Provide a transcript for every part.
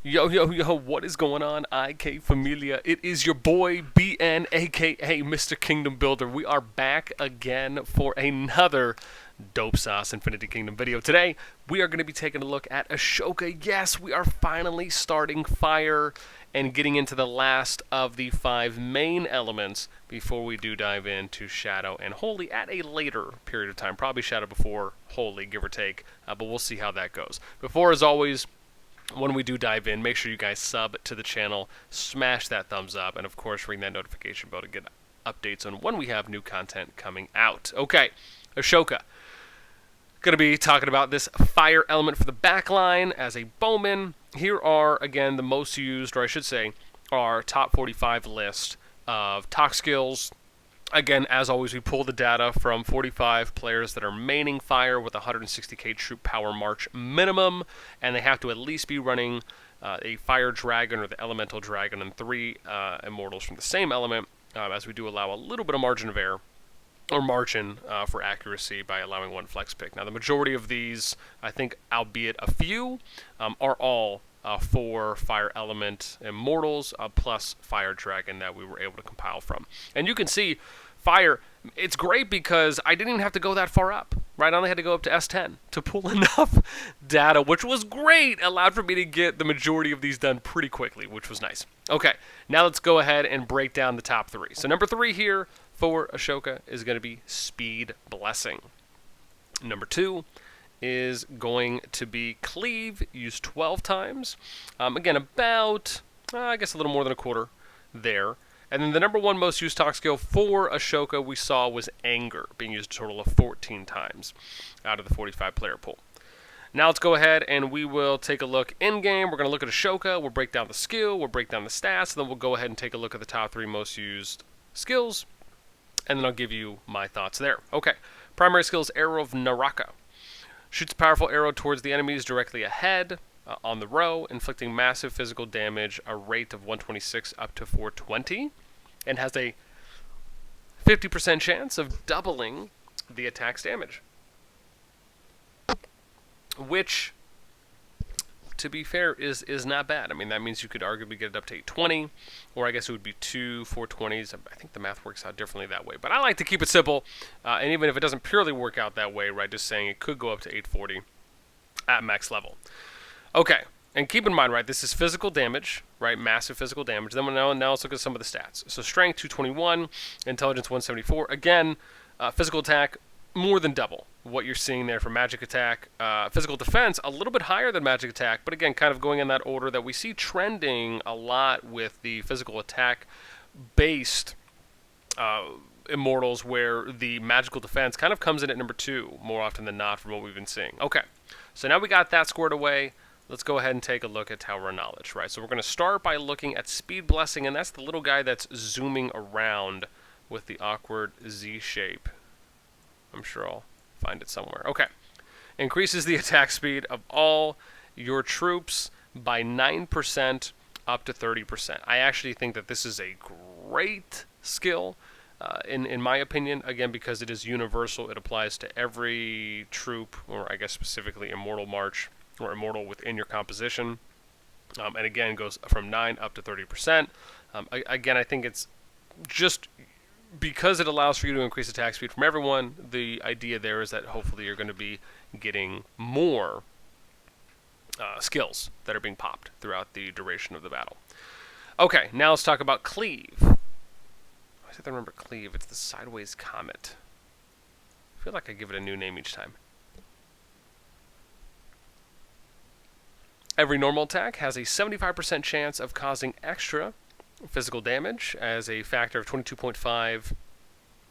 Yo, yo, yo, what is going on, IK Familia? It is your boy, BN, aka Mr. Kingdom Builder. We are back again for another Dope Sauce Infinity Kingdom video. Today, we are going to be taking a look at Ashoka. Yes, we are finally starting Fire and getting into the last of the 5 main elements before we do dive into Shadow and Holy at a later period of time. Probably Shadow before Holy, give or take, but we'll see how that goes. Before, as always, when we do dive in, make sure you guys sub to the channel, smash that thumbs up, and of course ring that notification bell to get updates on when we have new content coming out. Okay, Ashoka. Going to be talking about this fire element for the backline as a bowman. Here are, again, the most used, or I should say, our top 45 list of ToK skills. Again, as always, we pull the data from 45 players that are maining Fire with 160k troop power march minimum, and they have to at least be running a Fire Dragon or the Elemental Dragon and 3 Immortals from the same element, as we do allow a little bit of margin of error, or margin for accuracy by allowing 1 flex pick. Now, the majority of these, I think, albeit a few, are all for Fire Element Immortals plus Fire Dragon that we were able to compile from. And you can see Fire, it's great because I didn't even have to go that far up, right? I only had to go up to S10 to pull enough data, which was great. Allowed for me to get the majority of these done pretty quickly, which was nice. Okay, now let's go ahead and break down the top 3. So number 3 here for Ashoka is going to be Speed Blessing. Number 2 is going to be Cleave, used 12 times. Again, about, I guess a little more than a quarter there. And then the number 1 most used ToK skill for Ashoka we saw was Anger, being used a total of 14 times out of the 45 player pool. Now let's go ahead and we will take a look in-game. We're going to look at Ashoka, we'll break down the skill, we'll break down the stats, and then we'll go ahead and take a look at the top 3 most used skills, and then I'll give you my thoughts there. Okay, primary skill is Arrow of Naraka. Shoots a powerful arrow towards the enemies directly ahead on the row, inflicting massive physical damage, a rate of 126 up to 420, and has a 50% chance of doubling the attack's damage. Which, to be fair, is not bad. I mean, that means you could arguably get it up to 820, or I guess it would be 2 420s. I think the math works out differently that way. But I like to keep it simple, and even if it doesn't purely work out that way, right, just saying it could go up to 840 at max level. Okay, and keep in mind, right, this is physical damage, right, massive physical damage. Then now let's look at some of the stats. So strength, 221, intelligence, 174. Again, physical attack, more than double what you're seeing there for magic attack. Physical defense, a little bit higher than magic attack, but again, kind of going in that order that we see trending a lot with the physical attack-based Immortals, where the magical defense kind of comes in at number 2 more often than not from what we've been seeing. Okay, so now we got that squared away. Let's go ahead and take a look at Tower of Knowledge, right? So we're going to start by looking at Speed Blessing, and that's the little guy that's zooming around with the awkward Z shape. I'm sure I'll find it somewhere. Okay. Increases the attack speed of all your troops by 9% up to 30%. I actually think that this is a great skill, in my opinion, again, because it is universal. It applies to every troop, or I guess specifically Immortal March, or Immortal within your composition. And again, goes from 9 up to 30%. Again, I think it's just because it allows for you to increase attack speed from everyone. The idea there is that hopefully you're going to be getting more skills that are being popped throughout the duration of the battle. Okay, now let's talk about Cleave. I have to remember Cleave. It's the Sideways Comet. I feel like I give it a new name each time. Every normal attack has a 75% chance of causing extra physical damage as a factor of 22.5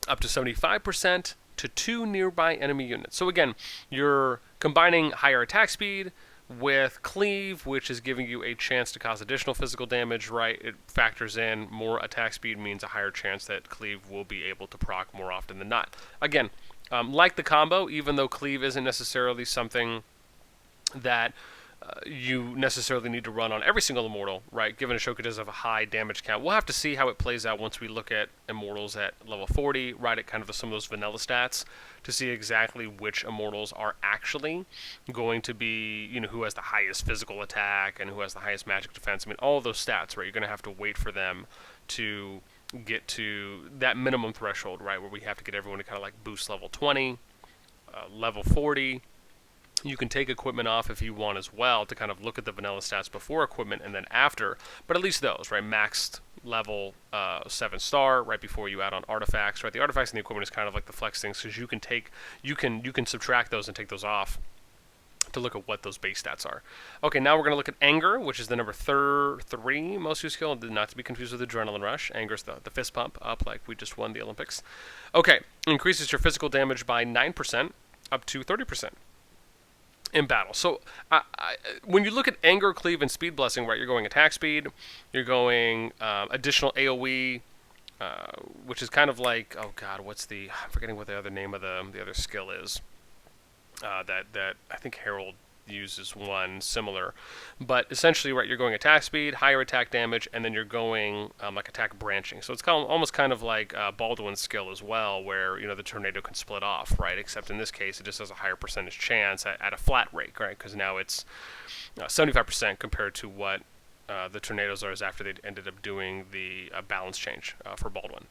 up to 75% to 2 nearby enemy units. So again, you're combining higher attack speed with Cleave, which is giving you a chance to cause additional physical damage, right? It factors in more attack speed means a higher chance that Cleave will be able to proc more often than not. Again, like the combo, even though Cleave isn't necessarily something that you necessarily need to run on every single immortal, right? Given Ashoka does have a high damage count. We'll have to see how it plays out once we look at immortals at level 40, right? At kind of some of those vanilla stats to see exactly which immortals are actually going to be, who has the highest physical attack and who has the highest magic defense. I mean, all of those stats, right? You're going to have to wait for them to get to that minimum threshold, right? Where we have to get everyone to kind of like boost level 20, level 40. You can take equipment off if you want as well to kind of look at the vanilla stats before equipment and then after, but at least those, right? Maxed level 7 star right before you add on artifacts, right? The artifacts and the equipment is kind of like the flex things because you can subtract those and take those off to look at what those base stats are. Okay, now we're going to look at Anger, which is the number 3 most used skill, not to be confused with Adrenaline Rush. Anger's the fist pump, up like we just won the Olympics. Okay, increases your physical damage by 9%, up to 30%. In battle. So when you look at Anger, Cleave, and Speed Blessing, right, you're going attack speed, you're going additional AoE, which is kind of like, oh god, I'm forgetting what the other name of the other skill is. That I think Herald uses one similar, but essentially, right, you're going attack speed, higher attack damage, and then you're going like attack branching. So it's almost kind of like Baldwin's skill as well, where the tornado can split off, right? Except in this case, it just has a higher percentage chance at a flat rate, right? Because now it's 75% compared to what the tornadoes are after they ended up doing the balance change for Baldwin.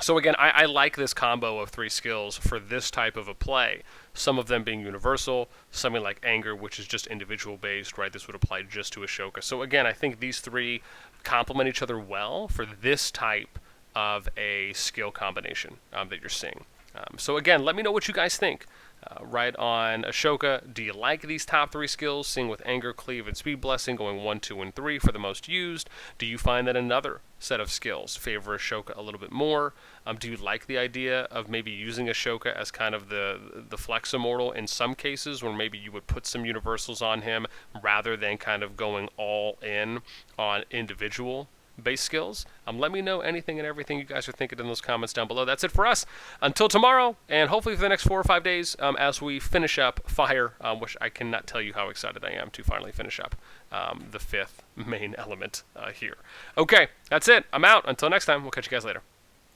So again, I like this combo of 3 skills for this type of a play. Some of them being universal, something like Anger, which is just individual based, right? This would apply just to Ashoka. So again, I think these 3 complement each other well for this type of a skill combination that you're seeing. So again, let me know what you guys think. Right on Ashoka, do you like these top 3 skills, seeing with Anger, Cleave, and Speed Blessing going 1, 2, and 3 for the most used? Do you find that another set of skills favor Ashoka a little bit more? Do you like the idea of maybe using Ashoka as kind of the flex immortal in some cases, where maybe you would put some universals on him rather than kind of going all in on individual base skills? Let me know anything and everything you guys are thinking in those comments down below. That's it for us. Until tomorrow, and hopefully for the next 4 or 5 days, as we finish up Fire, which I cannot tell you how excited I am to finally finish up the 5th main element here. Okay, that's it. I'm out. Until next time, we'll catch you guys later.